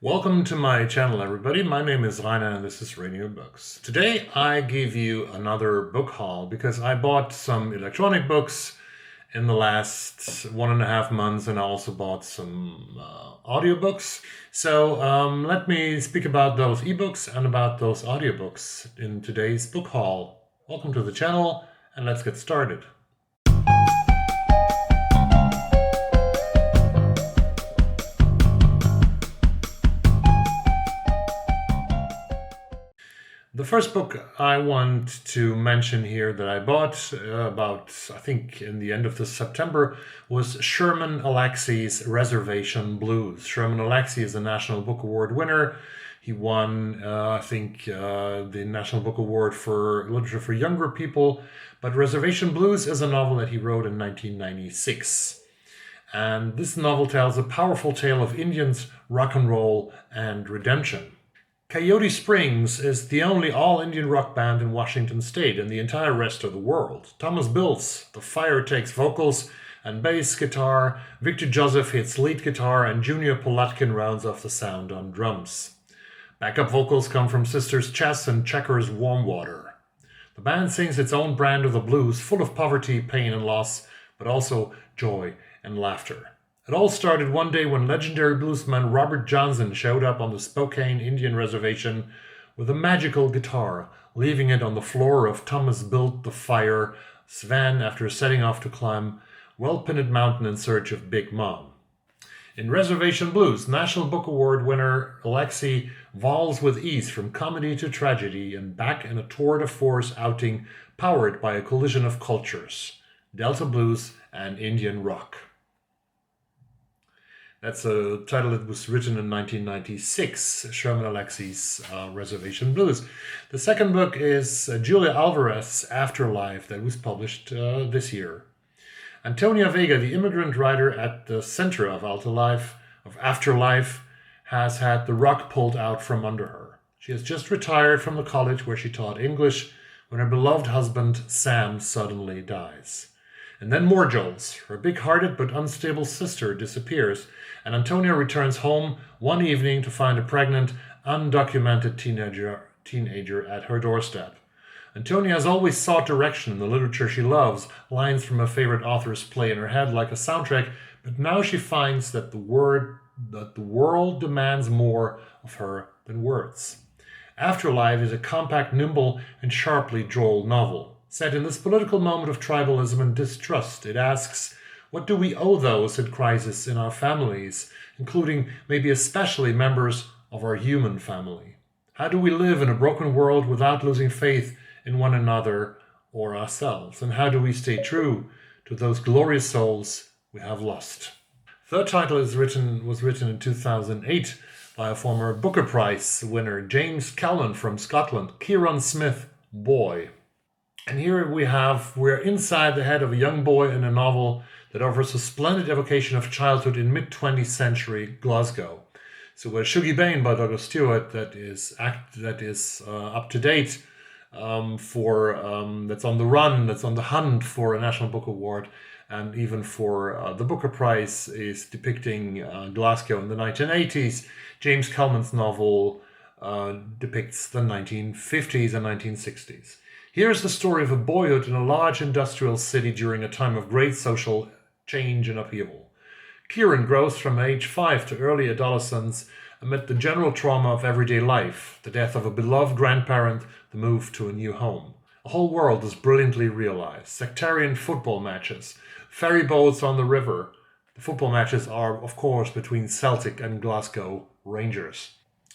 Welcome to my channel, everybody. My name is Rainer and this is Radio Books. Today I give you another book haul because I bought some electronic books in the last 1.5 months and I also bought some audiobooks. So let me speak about those ebooks and about those audiobooks in today's book haul. Welcome to the channel and let's get started. The first book I want to mention here that I bought I think, in the end of this September was Sherman Alexie's Reservation Blues. Sherman Alexie is a National Book Award winner. He won, the National Book Award for Literature for Younger People. But Reservation Blues is a novel that he wrote in 1996. And this novel tells a powerful tale of Indians, rock and roll, and redemption. Coyote Springs is the only all-Indian rock band in Washington state and the entire rest of the world. Thomas Bills, the Fire, takes vocals and bass guitar, Victor Joseph hits lead guitar, and Junior Polatkin rounds off the sound on drums. Backup vocals come from Sisters Chess and Checkers Warm Water. The band sings its own brand of the blues, full of poverty, pain, and loss, but also joy and laughter. It all started one day when legendary bluesman Robert Johnson showed up on the Spokane Indian Reservation with a magical guitar, leaving it on the floor of Thomas Built the Fire Svan after setting off to climb Well-Pinned Mountain in search of Big Mom. In Reservation Blues, National Book Award winner Alexie volls with ease from comedy to tragedy and back in a tour de force outing powered by a collision of cultures, Delta blues and Indian rock. That's a title that was written in 1996, Sherman Alexie's Reservation Blues. The second book is Julia Alvarez, Afterlife, that was published this year. Antonia Vega, the immigrant writer at the center of Afterlife, has had the rug pulled out from under her. She has just retired from the college where she taught English when her beloved husband, Sam, suddenly dies. And then more jolts. Her big-hearted but unstable sister disappears, and Antonia returns home one evening to find a pregnant, undocumented teenager at her doorstep. Antonia has always sought direction in the literature she loves, lines from a favorite author's play in her head like a soundtrack, but now she finds that the world demands more of her than words. Afterlife is a compact, nimble, and sharply droll novel. Set in this political moment of tribalism and distrust, it asks, what do we owe those in crisis in our families, including maybe especially members of our human family? How do we live in a broken world without losing faith in one another or ourselves? And how do we stay true to those glorious souls we have lost? Third title was written in 2008 by a former Booker Prize winner, James Kelman from Scotland, Kieron Smith, Boy. And here we're inside the head of a young boy in a novel that offers a splendid evocation of childhood in mid-20th century Glasgow. So we're Shuggie Bain by Douglas Stewart that is up to date that's on the run, that's on the hunt for a National Book Award, and even for the Booker Prize is depicting Glasgow in the 1980s. James Kelman's novel depicts the 1950s and 1960s. Here's the story of a boyhood in a large industrial city during a time of great social change and upheaval. Kieron grows from age 5 to early adolescence amid the general trauma of everyday life, the death of a beloved grandparent, the move to a new home. A whole world is brilliantly realized. Sectarian football matches, ferry boats on the river. The football matches are, of course, between Celtic and Glasgow Rangers.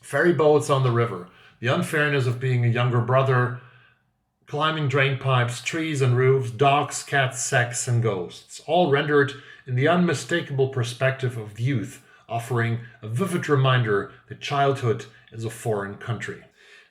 Ferry boats on the river, the unfairness of being a younger brother, climbing drain pipes, trees and roofs, dogs, cats, sex, and ghosts, all rendered in the unmistakable perspective of youth, offering a vivid reminder that childhood is a foreign country.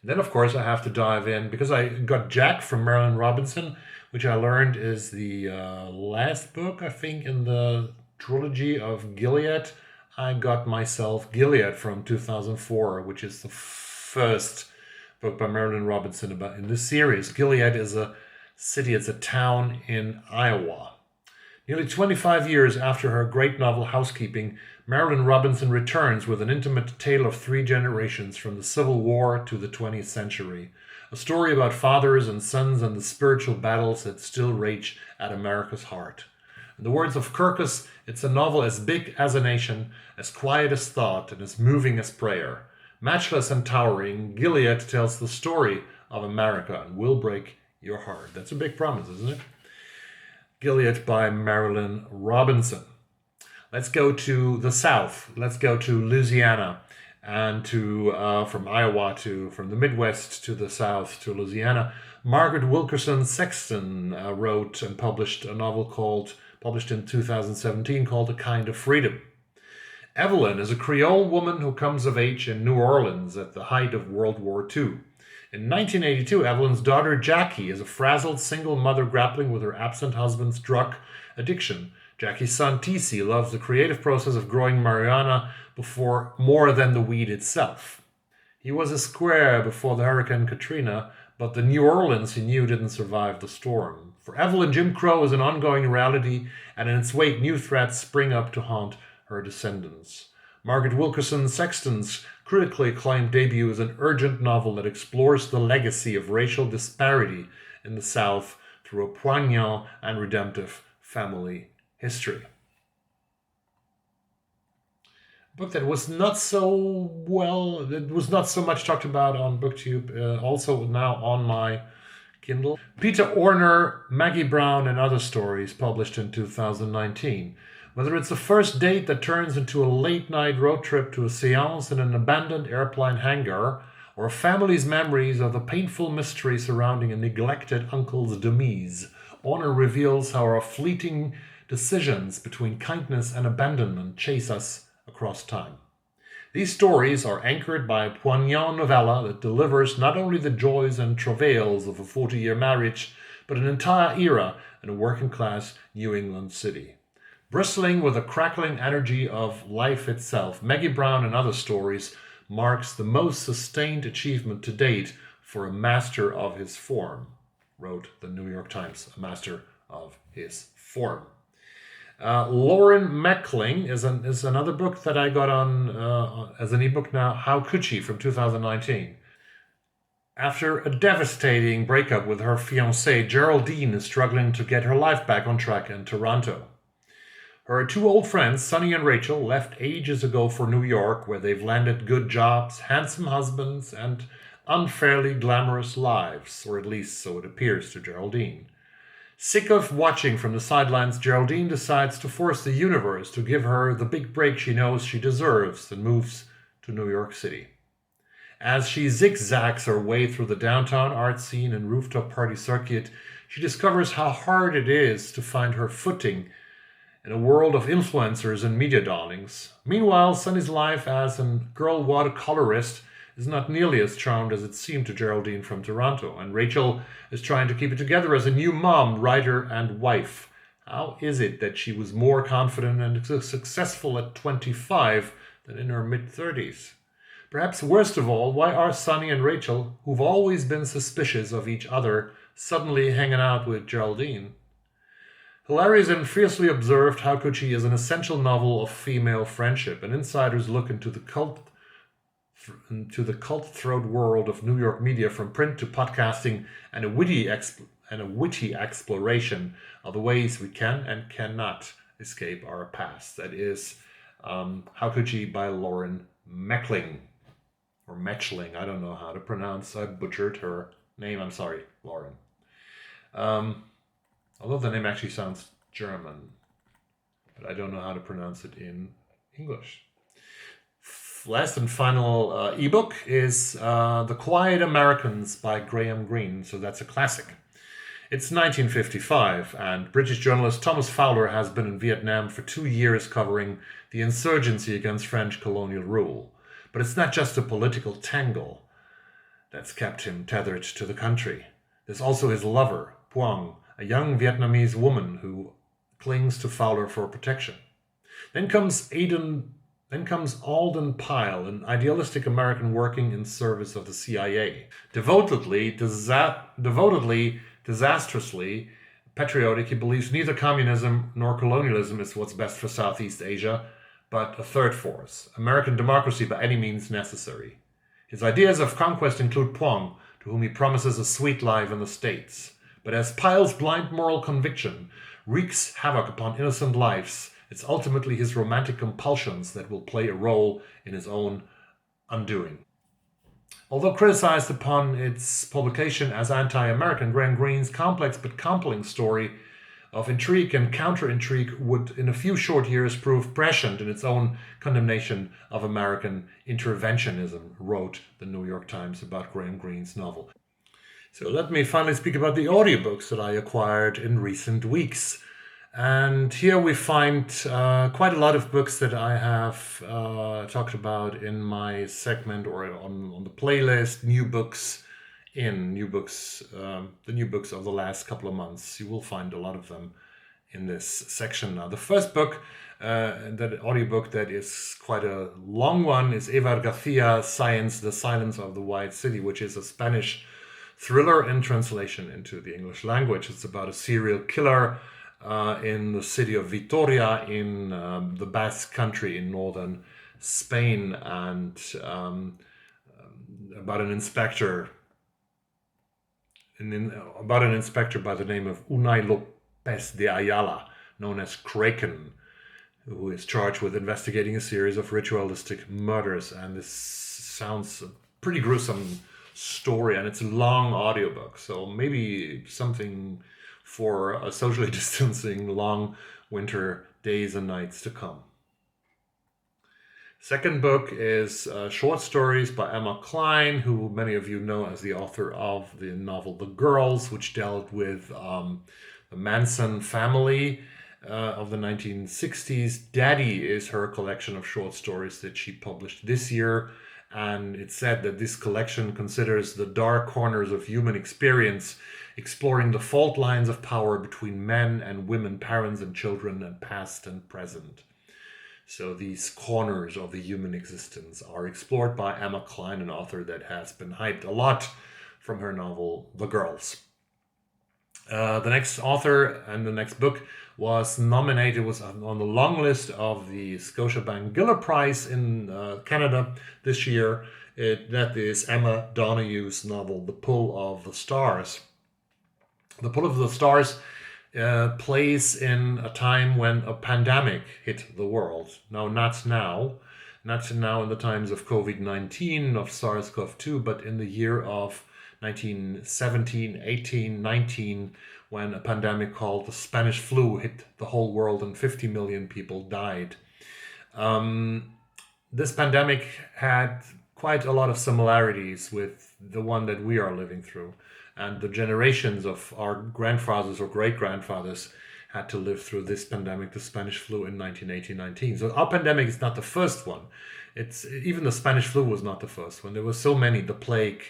And then, of course, I have to dive in, because I got Jack from Marilynne Robinson, which I learned is the last book, I think, in the trilogy of Gilead. I got myself Gilead from 2004, which is the first book by Marilynne Robinson in this series. Gilead is a city, it's a town in Iowa. Nearly 25 years after her great novel Housekeeping, Marilynne Robinson returns with an intimate tale of three generations from the Civil War to the 20th century. A story about fathers and sons and the spiritual battles that still rage at America's heart. In the words of Kirkus, it's a novel as big as a nation, as quiet as thought, and as moving as prayer. Matchless and towering, Gilead tells the story of America and will break your heart. That's a big promise, isn't it? Gilead by Marilynne Robinson. Let's go to the South. Let's go to Louisiana and to from Iowa to from the Midwest to the South to Louisiana. Margaret Wilkerson Sexton wrote and published a novel published in 2017 called A Kind of Freedom. Evelyn is a Creole woman who comes of age in New Orleans at the height of World War II. In 1982, Evelyn's daughter Jackie is a frazzled single mother grappling with her absent husband's drug addiction. Jackie's son TC loves the creative process of growing marijuana before more than the weed itself. He was a square before the Hurricane Katrina, but the New Orleans he knew didn't survive the storm. For Evelyn, Jim Crow is an ongoing reality, and in its wake new threats spring up to haunt her descendants. Margaret Wilkerson Sexton's critically acclaimed debut is an urgent novel that explores the legacy of racial disparity in the South through a poignant and redemptive family history. A book that was not so much talked about on BookTube, also now on my Kindle. Peter Orner, Maggie Brown, and Other Stories, published in 2019. Whether it's a first date that turns into a late-night road trip to a séance in an abandoned airplane hangar, or a family's memories of the painful mystery surrounding a neglected uncle's demise, Orner reveals how our fleeting decisions between kindness and abandonment chase us across time. These stories are anchored by a poignant novella that delivers not only the joys and travails of a 40-year marriage, but an entire era in a working-class New England city. Bristling with the crackling energy of life itself, Maggie Brown and Other Stories marks the most sustained achievement to date for a master of his form, wrote the New York Times, a master of his form. Lauren Mechling is another book that I got on as an ebook now, How Could She, from 2019. After a devastating breakup with her fiancé, Geraldine is struggling to get her life back on track in Toronto. Her two old friends, Sonny and Rachel, left ages ago for New York, where they've landed good jobs, handsome husbands, and unfairly glamorous lives, or at least so it appears to Geraldine. Sick of watching from the sidelines, Geraldine decides to force the universe to give her the big break she knows she deserves and moves to New York City. As she zigzags her way through the downtown art scene and rooftop party circuit, she discovers how hard it is to find her footing in a world of influencers and media darlings. Meanwhile, Sonny's life as a girl watercolorist is not nearly as charmed as it seemed to Geraldine from Toronto, and Rachel is trying to keep it together as a new mom, writer, and wife. How is it that she was more confident and successful at 25 than in her mid-30s? Perhaps worst of all, why are Sonny and Rachel, who've always been suspicious of each other, suddenly hanging out with Geraldine? Hilarious and Fiercely Observed, How Could She is an essential novel of female friendship, an insider's look into the cutthroat world of New York media, from print to podcasting, and a witty exploration of the ways we can and cannot escape our past. That is How Could She by Lauren Mechling, or Mechling. I don't know how to pronounce. I butchered her name. I'm sorry, Lauren. Although the name actually sounds German, but I don't know how to pronounce it in English. Last and final ebook is The Quiet Americans by Graham Greene, so that's a classic. It's 1955, and British journalist Thomas Fowler has been in Vietnam for 2 years covering the insurgency against French colonial rule. But it's not just a political tangle that's kept him tethered to the country. There's also his lover, Quang, a young Vietnamese woman who clings to Fowler for protection. Then comes Alden Pyle, an idealistic American working in service of the CIA. Devotedly, disastrously patriotic. He believes neither communism nor colonialism is what's best for Southeast Asia, but a third force, American democracy by any means necessary. His ideas of conquest include Puang, to whom he promises a sweet life in the States. But as Pyle's blind moral conviction wreaks havoc upon innocent lives, it's ultimately his romantic compulsions that will play a role in his own undoing. Although criticized upon its publication as anti-American, Greene's complex but compelling story of intrigue and counter-intrigue would, in a few short years, prove prescient in its own condemnation of American interventionism, wrote the New York Times about Greene's novel. So let me finally speak about the audiobooks that I acquired in recent weeks. And here we find quite a lot of books that I have talked about in my segment or on the playlist, the new books of the last couple of months. You will find a lot of them in this section now. The first book, that audiobook that is quite a long one, is Eva Garcia, Saenz, The Silence of the White City, which is a Spanish thriller in translation into the English language. It's about a serial killer in the city of Vitoria in the Basque Country in northern Spain, and about an inspector by the name of Unai Lopez de Ayala, known as Kraken, who is charged with investigating a series of ritualistic murders. And this sounds a pretty gruesome story, and it's a long audiobook, so maybe something for a socially distancing long winter days and nights to come. Second book is short stories by Emma Cline, who many of you know as the author of the novel The Girls, which dealt with the Manson family of the 1960s. Daddy is her collection of short stories that she published this year, and it's said that this collection considers the dark corners of human experience, exploring the fault lines of power between men and women, parents and children, and past and present. So these corners of the human existence are explored by Emma Cline, an author that has been hyped a lot from her novel The Girls. The next author and the next book was on the long list of the Scotiabank Giller Prize in Canada this year. That is Emma Donoghue's novel The Pull of the Stars. The Pull of the Stars plays in a time when a pandemic hit the world. Not now in the times of COVID-19, of SARS-CoV-2, but in the year of 1917, 18, 19, when a pandemic called the Spanish flu hit the whole world and 50 million people died. This pandemic had quite a lot of similarities with the one that we are living through. And the generations of our grandfathers or great-grandfathers had to live through this pandemic, the Spanish flu in 1918-19. So our pandemic is not the first one. Even the Spanish flu was not the first one. There were so many, the plague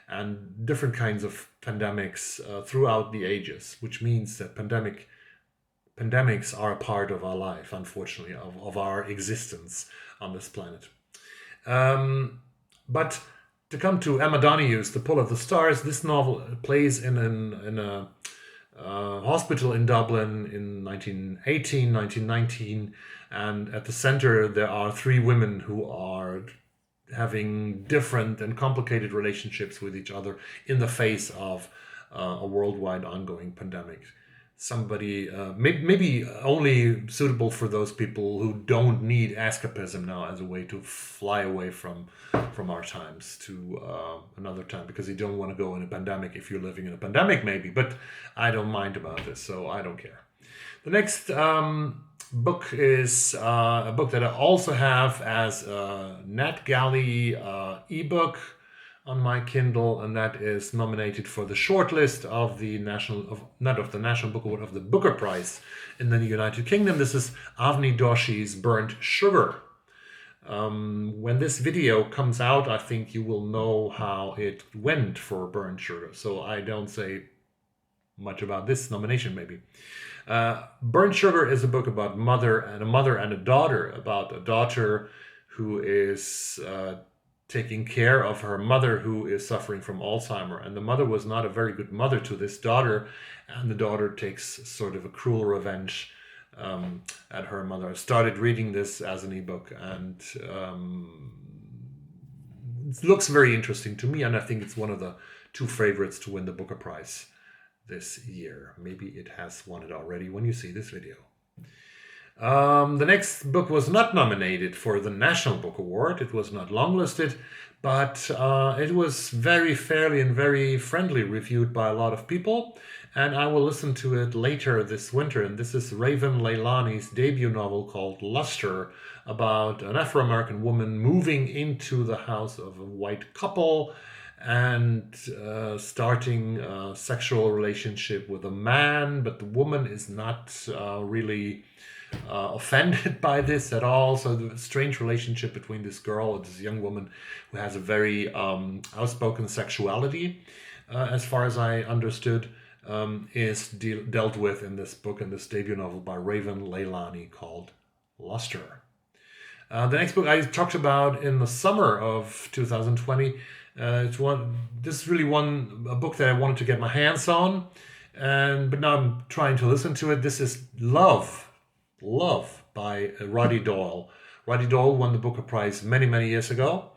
and different kinds of pandemics throughout the ages, which means that pandemics are a part of our life, unfortunately, of our existence on this planet. But to come to Emma Donoghue's The Pull of the Stars, this novel plays in a hospital in Dublin in 1918, 1919, and at the center there are three women who are having different and complicated relationships with each other in the face of a worldwide ongoing pandemic. Maybe only suitable for those people who don't need escapism now as a way to fly away from our times to another time, because you don't want to go in a pandemic if you're living in a pandemic, maybe. But I don't mind about this, so I don't care. The next book is a book that I also have as a NetGalley ebook on my Kindle, and that is nominated for the shortlist of the National Book Award, of the Booker Prize in the United Kingdom. This is Avni Doshi's Burnt Sugar. When this video comes out, I think you will know how it went for Burnt Sugar, so I don't say much about this nomination maybe. Burnt Sugar is a book about a mother and a daughter, about a daughter who is taking care of her mother who is suffering from Alzheimer. And the mother was not a very good mother to this daughter, and the daughter takes sort of a cruel revenge at her mother. I started reading this as an ebook, and it looks very interesting to me, and I think it's one of the 2 favorites to win the Booker Prize this year. Maybe it has won it already when you see this video. The next book was not nominated for the National Book Award. It was not longlisted, but it was very fairly and very friendly reviewed by a lot of people, and I will listen to it later this winter. And this is Raven Leilani's debut novel called Luster, about an Afro-American woman moving into the house of a white couple and starting a sexual relationship with a man, but the woman is not really offended by this at all. So the strange relationship between this girl and this young woman who has a very outspoken sexuality, as far as I understood, is dealt with in this book, in this debut novel by Raven Leilani called Luster. The next book I talked about in the summer of 2020. This is really a book that I wanted to get my hands on, but now I'm trying to listen to it. This is Love by Roddy Doyle. Roddy Doyle won the Booker Prize many years ago.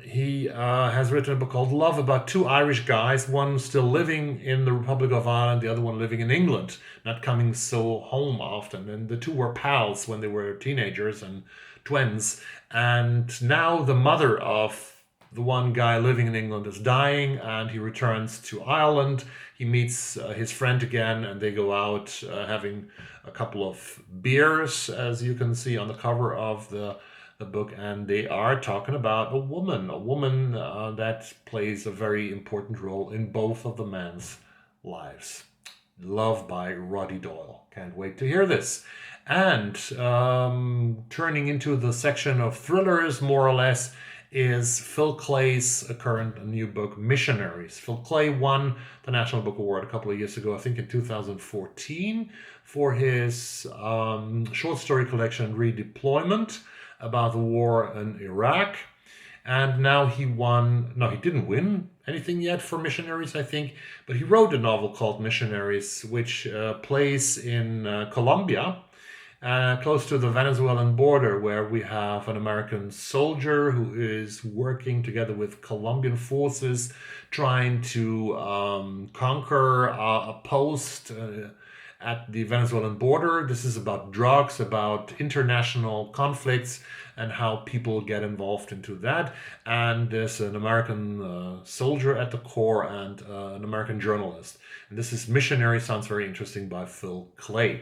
He has written a book called Love about 2 Irish guys, one still living in the Republic of Ireland, the other one living in England, not coming so home often. And the 2 were pals when they were teenagers and twins. And now the mother of the one guy living in England is dying, and he returns to Ireland. He meets his friend again, and they go out having a couple of beers, as you can see on the cover of the book, and they are talking about a woman that plays a very important role in both of the men's lives. Love by Roddy Doyle. Can't wait to hear this. And turning into the section of thrillers, more or less, is Phil Klay's current new book, Missionaries. Phil Klay won the National Book Award a couple of years ago, I think in 2014, for his short story collection Redeployment, about the war in Iraq. And now he didn't win anything yet for Missionaries, I think, but he wrote a novel called Missionaries, which plays in Colombia, close to the Venezuelan border, where we have an American soldier who is working together with Colombian forces, trying to conquer a post at the Venezuelan border. This is about drugs, about international conflicts, and how people get involved into that. And there's an American soldier at the core and an American journalist. And this is Missionary, sounds very interesting, by Phil Klay.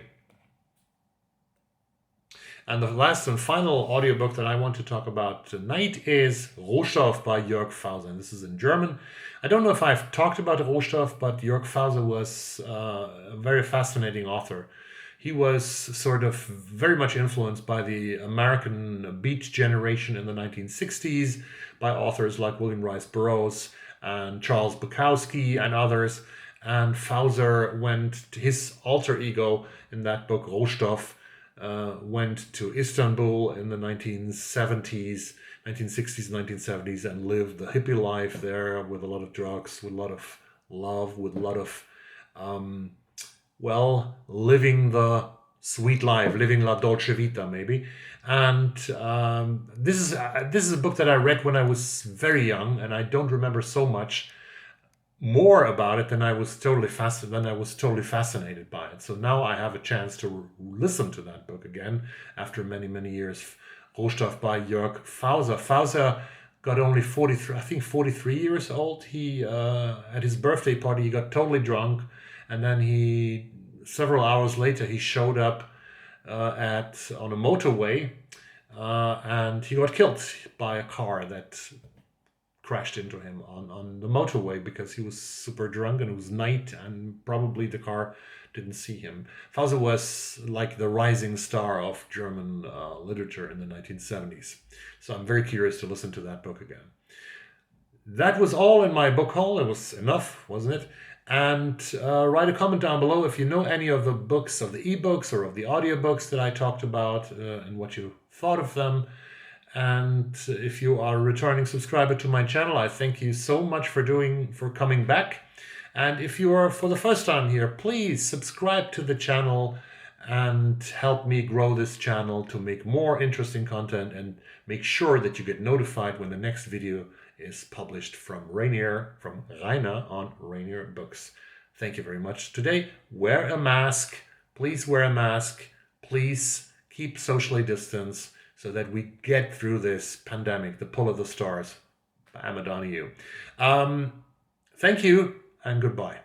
And the last and final audiobook that I want to talk about tonight is Rohstoff by Jörg Fauser. And this is in German. I don't know if I've talked about Rohstoff, but Jörg Fauser was a very fascinating author. He was sort of very much influenced by the American beat generation in the 1960s, by authors like William Rice Burroughs and Charles Bukowski and others. And Fauser his alter ego in that book, Rohstoff, went to Istanbul in the 1960s, 1970s, and lived the hippie life there with a lot of drugs, with a lot of love, with a lot of, living the sweet life, living la dolce vita, maybe. And this is a book that I read when I was very young, and I don't remember so much more about it than I was totally fascinated by it. So now I have a chance to listen to that book again after many years. Rohstoff by Jörg Fauser. Fauser got only 43 years old. He at his birthday party he got totally drunk, and then several hours later he showed up on a motorway, and he got killed by a car that crashed into him on the motorway because he was super drunk and it was night and probably the car didn't see him. Fauser was like the rising star of German literature in the 1970s. So I'm very curious to listen to that book again. That was all in my book haul. It was enough, wasn't it? And write a comment down below if you know any of the books, of the ebooks or of the audiobooks that I talked about and what you thought of them. And if you are a returning subscriber to my channel, I thank you so much for coming back. And if you are for the first time here, please subscribe to the channel and help me grow this channel to make more interesting content, and make sure that you get notified when the next video is published from Rainer on Rainier Books. Thank you very much. Today, wear a mask. Please wear a mask. Please keep socially distanced so that we get through this pandemic, the pull of the stars. I'm Donoghue. Thank you and goodbye.